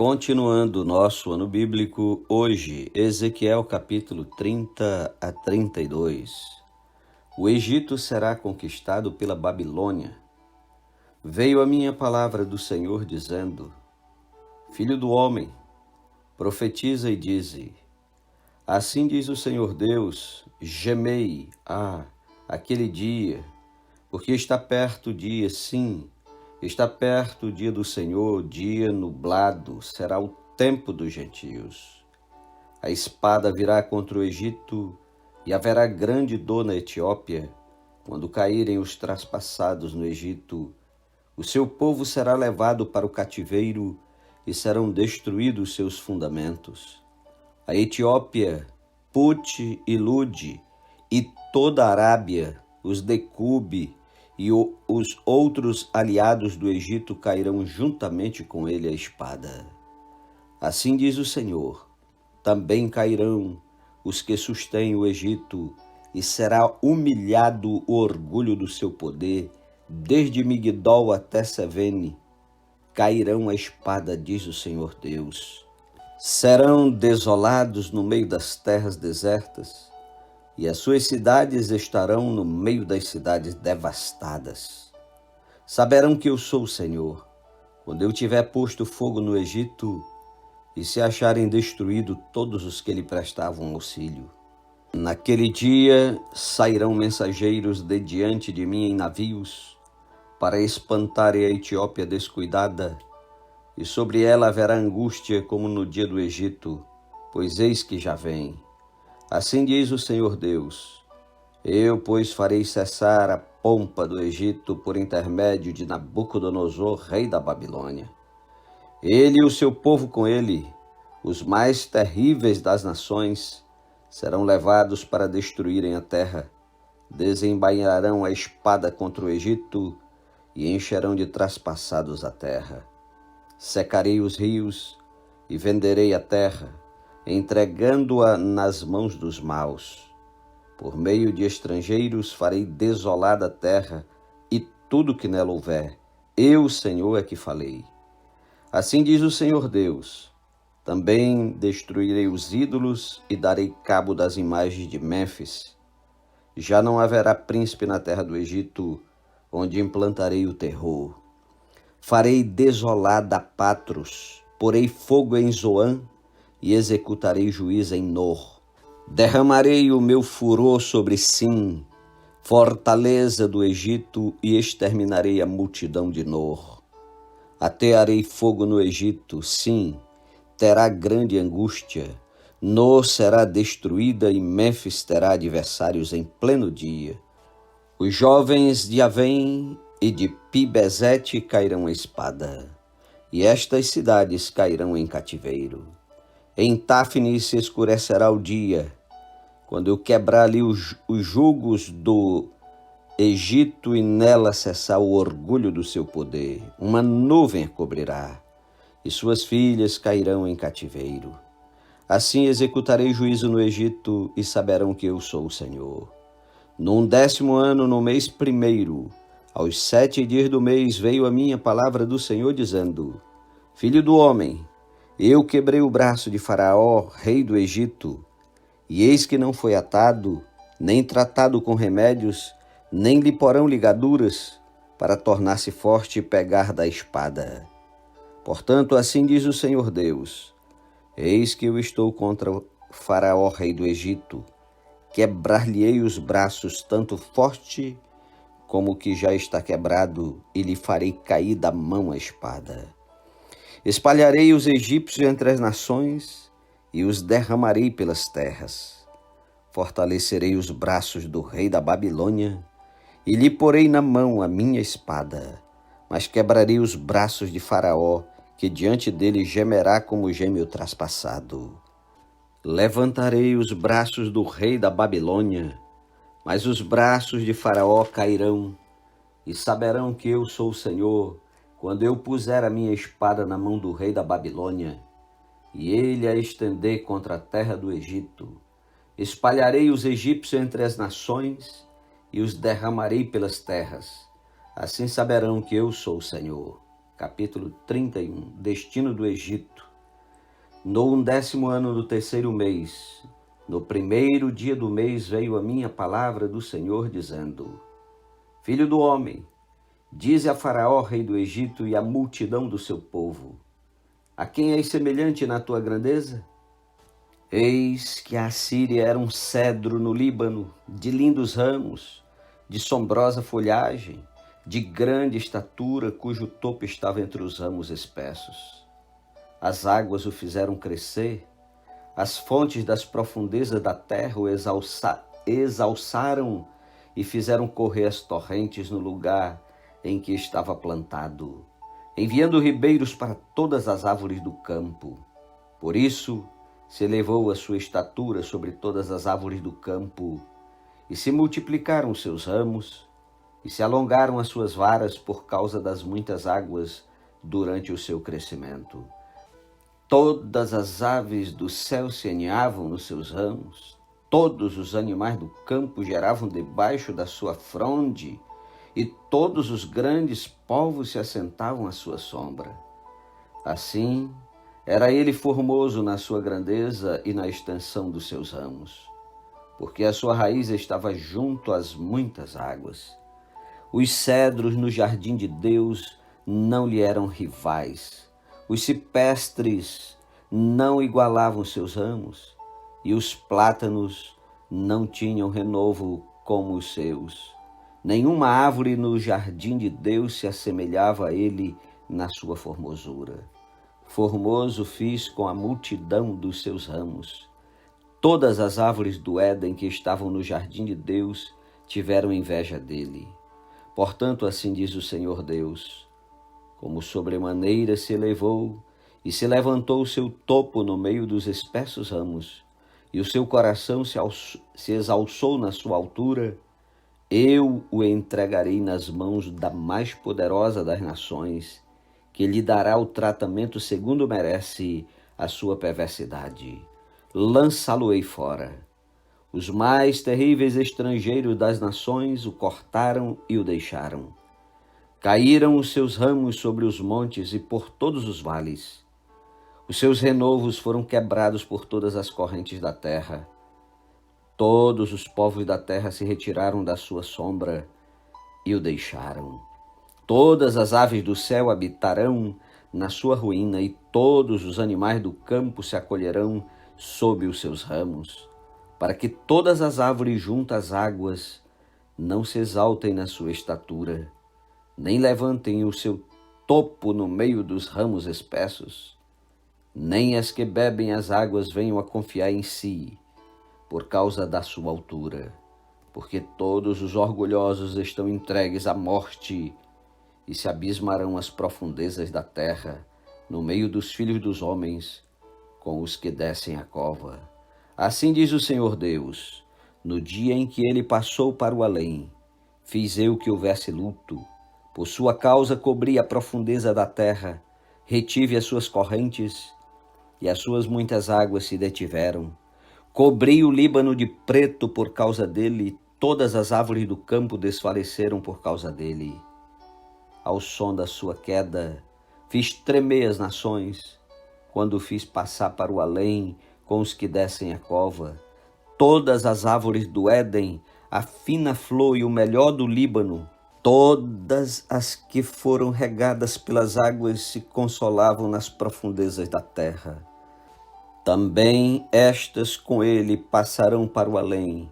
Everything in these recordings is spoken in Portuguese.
Continuando o nosso ano bíblico, hoje, Ezequiel capítulo 30 a 32. O Egito será conquistado pela Babilônia. Veio a minha palavra do Senhor dizendo: Filho do homem, profetiza e dize: Assim diz o Senhor Deus, gemei, aquele dia, porque está perto o dia, sim, está perto o dia do Senhor, dia nublado, será o tempo dos gentios. A espada virá contra o Egito e haverá grande dor na Etiópia, quando caírem os traspassados no Egito. O seu povo será levado para o cativeiro e serão destruídos seus fundamentos. A Etiópia, Put e Lud, e toda a Arábia, os Decube e os outros aliados do Egito cairão juntamente com ele a espada. Assim diz o Senhor: também cairão os que sustêm o Egito, e será humilhado o orgulho do seu poder, desde Migdol até Sevene. Cairão a espada, diz o Senhor Deus. Serão desolados no meio das terras desertas, e as suas cidades estarão no meio das cidades devastadas. Saberão que eu sou o Senhor, quando eu tiver posto fogo no Egito, e se acharem destruídos todos os que lhe prestavam auxílio. Naquele dia sairão mensageiros de diante de mim em navios, para espantarem a Etiópia descuidada, e sobre ela haverá angústia como no dia do Egito, pois eis que já vem. Assim diz o Senhor Deus: eu, pois, farei cessar a pompa do Egito por intermédio de Nabucodonosor, rei da Babilônia. Ele e o seu povo com ele, os mais terríveis das nações, serão levados para destruírem a terra. Desembainharão a espada contra o Egito e encherão de traspassados a terra. Secarei os rios e venderei a terra, entregando-a nas mãos dos maus. Por meio de estrangeiros farei desolada a terra e tudo que nela houver. Eu, Senhor, é que falei. Assim diz o Senhor Deus: também destruirei os ídolos e darei cabo das imagens de Mênfis. Já não haverá príncipe na terra do Egito, onde implantarei o terror. Farei desolada Patros, porei fogo em Zoan e executarei juízo em Nor. Derramarei o meu furor sobre Sim, fortaleza do Egito, e exterminarei a multidão de Nor. Atearei fogo no Egito, sim, terá grande angústia. Nor será destruída e Mênfis terá adversários em pleno dia. Os jovens de Avém e de Pibezete cairão a espada, e estas cidades cairão em cativeiro. Em Táfnis se escurecerá o dia, quando eu quebrar ali os jugos do Egito e nela cessar o orgulho do seu poder. Uma nuvem a cobrirá, e suas filhas cairão em cativeiro. Assim executarei juízo no Egito, e saberão que eu sou o Senhor. Num 10º ano, no mês 1º, aos 7 dias do mês, veio a minha palavra do Senhor, dizendo: Filho do homem, eu quebrei o braço de Faraó, rei do Egito, e eis que não foi atado, nem tratado com remédios, nem lhe porão ligaduras, para tornar-se forte e pegar da espada. Portanto, assim diz o Senhor Deus: eis que eu estou contra Faraó, rei do Egito, quebrar-lhe-ei os braços, tanto forte como o que já está quebrado, e lhe farei cair da mão a espada. Espalharei os egípcios entre as nações, e os derramarei pelas terras. Fortalecerei os braços do rei da Babilônia, e lhe porei na mão a minha espada, mas quebrarei os braços de Faraó, que diante dele gemerá como geme o traspassado. Levantarei os braços do rei da Babilônia, mas os braços de Faraó cairão, e saberão que eu sou o Senhor, quando eu puser a minha espada na mão do rei da Babilônia, e ele a estender contra a terra do Egito. Espalharei os egípcios entre as nações, e os derramarei pelas terras. Assim saberão que eu sou o Senhor. Capítulo 31. Destino do Egito. No 11º ano do 3º mês, no 1º dia do mês, veio a minha palavra do Senhor, dizendo: Filho do homem, dize a Faraó, rei do Egito, e à multidão do seu povo: a quem és semelhante na tua grandeza? Eis que a Assíria era um cedro no Líbano, de lindos ramos, de sombrosa folhagem, de grande estatura, cujo topo estava entre os ramos espessos. As águas o fizeram crescer, as fontes das profundezas da terra o exalçaram e fizeram correr as torrentes no lugar em que estava plantado, enviando ribeiros para todas as árvores do campo. Por isso se elevou a sua estatura sobre todas as árvores do campo, e se multiplicaram os seus ramos, e se alongaram as suas varas por causa das muitas águas durante o seu crescimento. Todas as aves do céu se aninhavam nos seus ramos, todos os animais do campo geravam debaixo da sua fronde, e todos os grandes povos se assentavam à sua sombra. Assim, era ele formoso na sua grandeza e na extensão dos seus ramos, porque a sua raiz estava junto às muitas águas. Os cedros no jardim de Deus não lhe eram rivais, os cipestres não igualavam seus ramos, e os plátanos não tinham renovo como os seus. Nenhuma árvore no jardim de Deus se assemelhava a ele na sua formosura. Formoso fiz com a multidão dos seus ramos. Todas as árvores do Éden que estavam no jardim de Deus tiveram inveja dele. Portanto, assim diz o Senhor Deus: como sobremaneira se elevou e se levantou o seu topo no meio dos espessos ramos, e o seu coração se exalçou na sua altura, eu o entregarei nas mãos da mais poderosa das nações, que lhe dará o tratamento segundo merece a sua perversidade. Lançá-lo-ei fora. Os mais terríveis estrangeiros das nações o cortaram e o deixaram. Caíram os seus ramos sobre os montes e por todos os vales. Os seus renovos foram quebrados por todas as correntes da terra. Todos os povos da terra se retiraram da sua sombra e o deixaram. Todas as aves do céu habitarão na sua ruína, e todos os animais do campo se acolherão sob os seus ramos, para que todas as árvores junto às águas não se exaltem na sua estatura, nem levantem o seu topo no meio dos ramos espessos, nem as que bebem as águas venham a confiar em si, por causa da sua altura, porque todos os orgulhosos estão entregues à morte, e se abismarão as profundezas da terra, no meio dos filhos dos homens, com os que descem a cova. Assim diz o Senhor Deus: no dia em que ele passou para o além, fiz eu que houvesse luto, por sua causa cobri a profundeza da terra, retive as suas correntes, e as suas muitas águas se detiveram. Cobri o Líbano de preto por causa dele, e todas as árvores do campo desfaleceram por causa dele. Ao som da sua queda, fiz tremer as nações, quando fiz passar para o além com os que descem a cova. Todas as árvores do Éden, a fina flor e o melhor do Líbano, todas as que foram regadas pelas águas se consolavam nas profundezas da terra. Também estas com ele passarão para o além,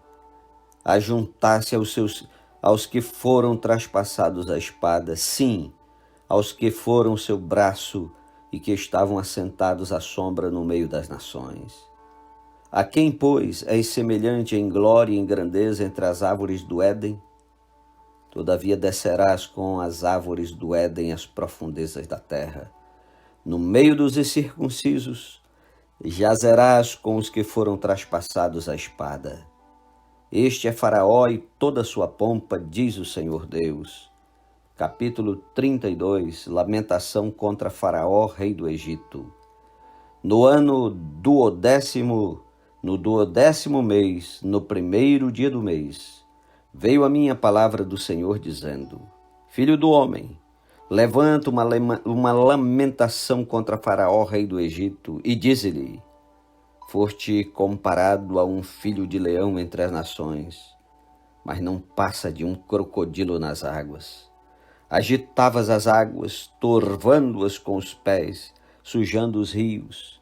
a juntar-se aos que foram traspassados a espada, sim, aos que foram seu braço e que estavam assentados à sombra no meio das nações. A quem, pois, és semelhante em glória e em grandeza entre as árvores do Éden? Todavia descerás com as árvores do Éden às profundezas da terra. No meio dos incircuncisos, jazerás com os que foram traspassados à espada. Este é Faraó e toda a sua pompa, diz o Senhor Deus. Capítulo 32, Lamentação contra Faraó, rei do Egito. No ano duodécimo, no 12º mês, no 1º dia do mês, veio a minha palavra do Senhor dizendo: Filho do homem, Levanta uma lamentação contra Faraó, rei do Egito, e dize-lhe: foste comparado a um filho de leão entre as nações, mas não passa de um crocodilo nas águas. Agitavas as águas, torvando-as com os pés, sujando os rios.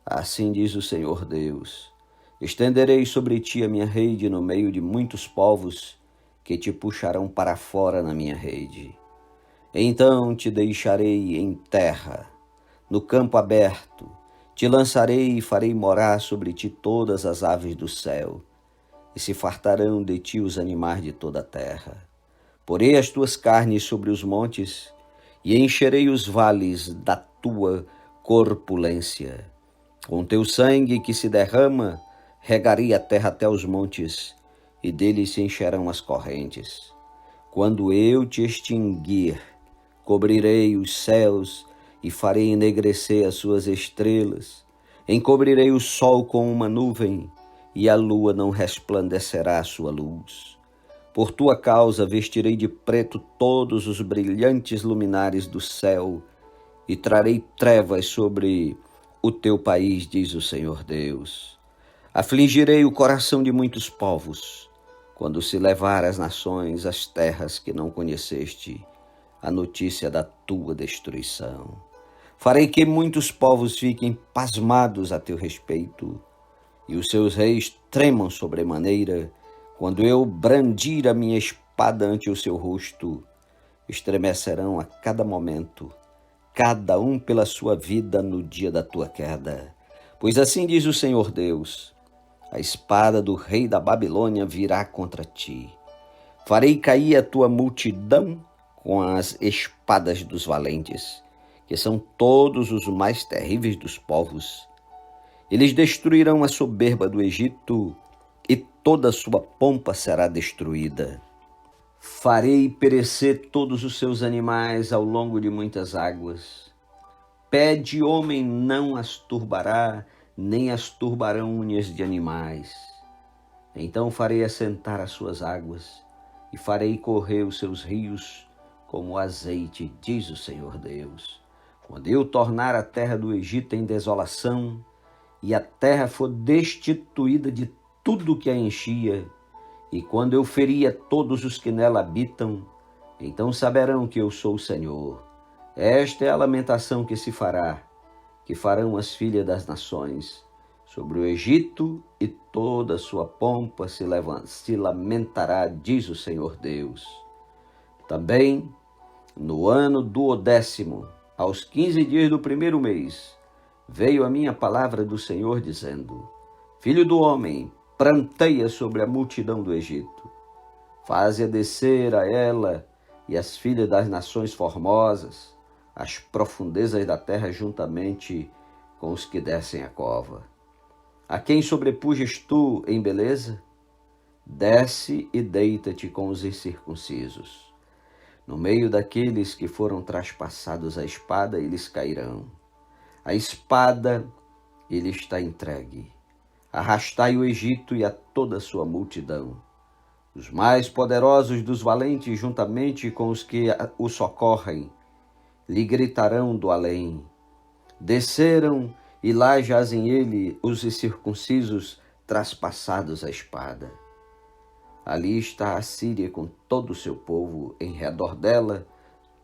Assim diz o Senhor Deus: estenderei sobre ti a minha rede no meio de muitos povos que te puxarão para fora na minha rede. Então te deixarei em terra, no campo aberto, te lançarei e farei morar sobre ti todas as aves do céu, e se fartarão de ti os animais de toda a terra. Porei as tuas carnes sobre os montes, e encherei os vales da tua corpulência. Com teu sangue que se derrama, regarei a terra até os montes, e deles se encherão as correntes. Quando eu te extinguir, cobrirei os céus e farei enegrecer as suas estrelas. Encobrirei o sol com uma nuvem, e a lua não resplandecerá a sua luz. Por tua causa vestirei de preto todos os brilhantes luminares do céu, e trarei trevas sobre o teu país, diz o Senhor Deus. Afligirei o coração de muitos povos, quando se levar às nações as terras que não conheceste, a notícia da tua destruição. Farei que muitos povos fiquem pasmados a teu respeito, e os seus reis tremam sobremaneira, quando eu brandir a minha espada ante o seu rosto. Estremecerão a cada momento, cada um pela sua vida no dia da tua queda. Pois assim diz o Senhor Deus: a espada do rei da Babilônia virá contra ti. Farei cair a tua multidão com as espadas dos valentes, que são todos os mais terríveis dos povos. Eles destruirão a soberba do Egito, e toda a sua pompa será destruída. Farei perecer todos os seus animais ao longo de muitas águas. Pé de homem não as turbará, nem as turbarão unhas de animais. Então farei assentar as suas águas, e farei correr os seus rios como azeite, diz o Senhor Deus. Quando eu tornar a terra do Egito em desolação, e a terra for destituída de tudo que a enchia, e quando eu feria todos os que nela habitam, então saberão que eu sou o Senhor. Esta é a lamentação que se fará, que farão as filhas das nações, sobre o Egito, e toda a sua pompa se lamentará, diz o Senhor Deus. Também, no ano 12º, aos 15 dias do primeiro mês, veio a minha palavra do Senhor dizendo: filho do homem, pranteia sobre a multidão do Egito. Faze-a descer a ela e as filhas das nações formosas, as profundezas da terra juntamente com os que descem a cova. A quem sobrepujas tu em beleza? Desce e deita-te com os incircuncisos. No meio daqueles que foram traspassados à espada, eles cairão. A espada, ele está entregue. Arrastai o Egito e a toda a sua multidão. Os mais poderosos dos valentes, juntamente com os que o socorrem, lhe gritarão do além. Desceram e lá jazem ele os incircuncisos traspassados à espada. Ali está a Síria com todo o seu povo, em redor dela,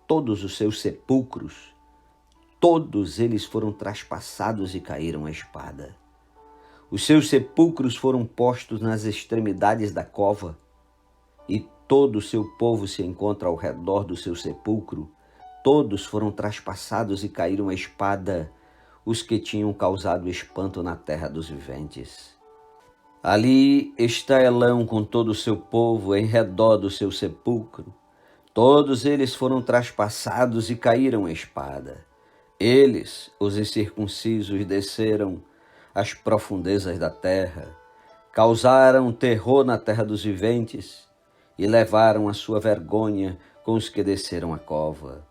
todos os seus sepulcros. Todos eles foram traspassados e caíram à espada. Os seus sepulcros foram postos nas extremidades da cova, e todo o seu povo se encontra ao redor do seu sepulcro. Todos foram traspassados e caíram à espada, os que tinham causado espanto na terra dos viventes. Ali está Elão com todo o seu povo em redor do seu sepulcro. Todos eles foram traspassados e caíram à espada. Eles, os incircuncisos, desceram às profundezas da terra, causaram terror na terra dos viventes e levaram a sua vergonha com os que desceram a cova.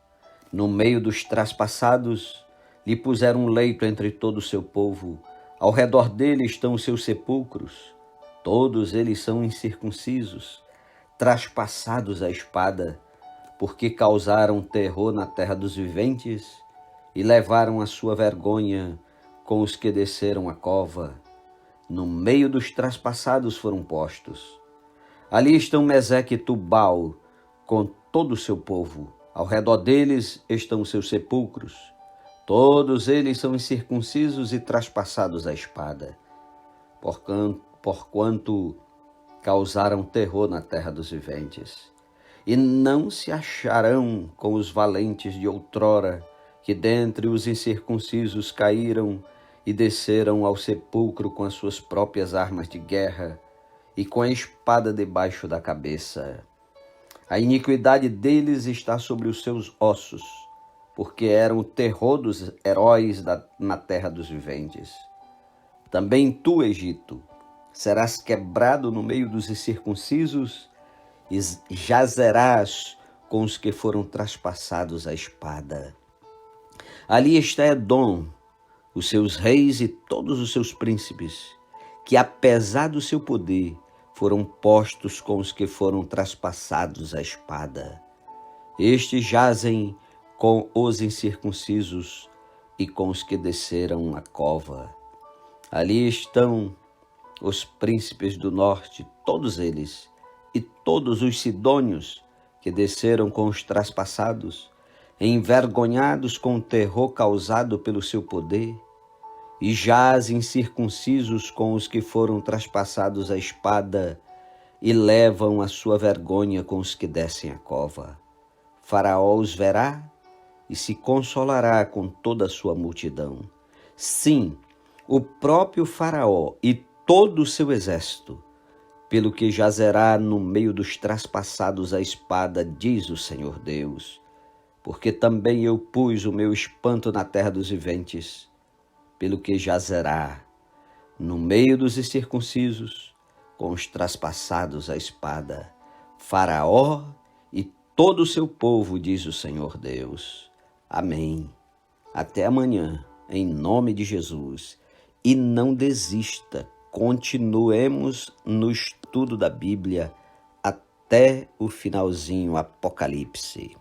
No meio dos traspassados, lhe puseram um leito entre todo o seu povo. Ao redor dele estão os seus sepulcros. Todos eles são incircuncisos, traspassados à espada, porque causaram terror na terra dos viventes e levaram a sua vergonha com os que desceram a cova. No meio dos traspassados foram postos. Ali estão Meseque e Tubal com todo o seu povo. Ao redor deles estão os seus sepulcros. Todos eles são incircuncisos e traspassados à espada, porquanto causaram terror na terra dos viventes. E não se acharão com os valentes de outrora, que dentre os incircuncisos caíram e desceram ao sepulcro com as suas próprias armas de guerra e com a espada debaixo da cabeça. A iniquidade deles está sobre os seus ossos, porque eram o terror dos heróis na terra dos viventes. Também tu, Egito, serás quebrado no meio dos incircuncisos e jazerás com os que foram traspassados à espada. Ali está Edom, os seus reis e todos os seus príncipes, que apesar do seu poder, foram postos com os que foram traspassados à espada. Estes jazem com os incircuncisos e com os que desceram a cova. Ali estão os príncipes do norte, todos eles, e todos os sidônios que desceram com os traspassados, envergonhados com o terror causado pelo seu poder, e jazem incircuncisos com os que foram traspassados à espada e levam a sua vergonha com os que descem a cova. Faraó os verá e se consolará com toda a sua multidão. Sim, o próprio Faraó e todo o seu exército, pelo que jazerá no meio dos traspassados à espada, diz o Senhor Deus, porque também eu pus o meu espanto na terra dos viventes, pelo que jazerá no meio dos incircuncisos, com os traspassados à espada, Faraó e todo o seu povo, diz o Senhor Deus. Amém. Até amanhã, em nome de Jesus. E não desista, continuemos no estudo da Bíblia até o finalzinho, Apocalipse.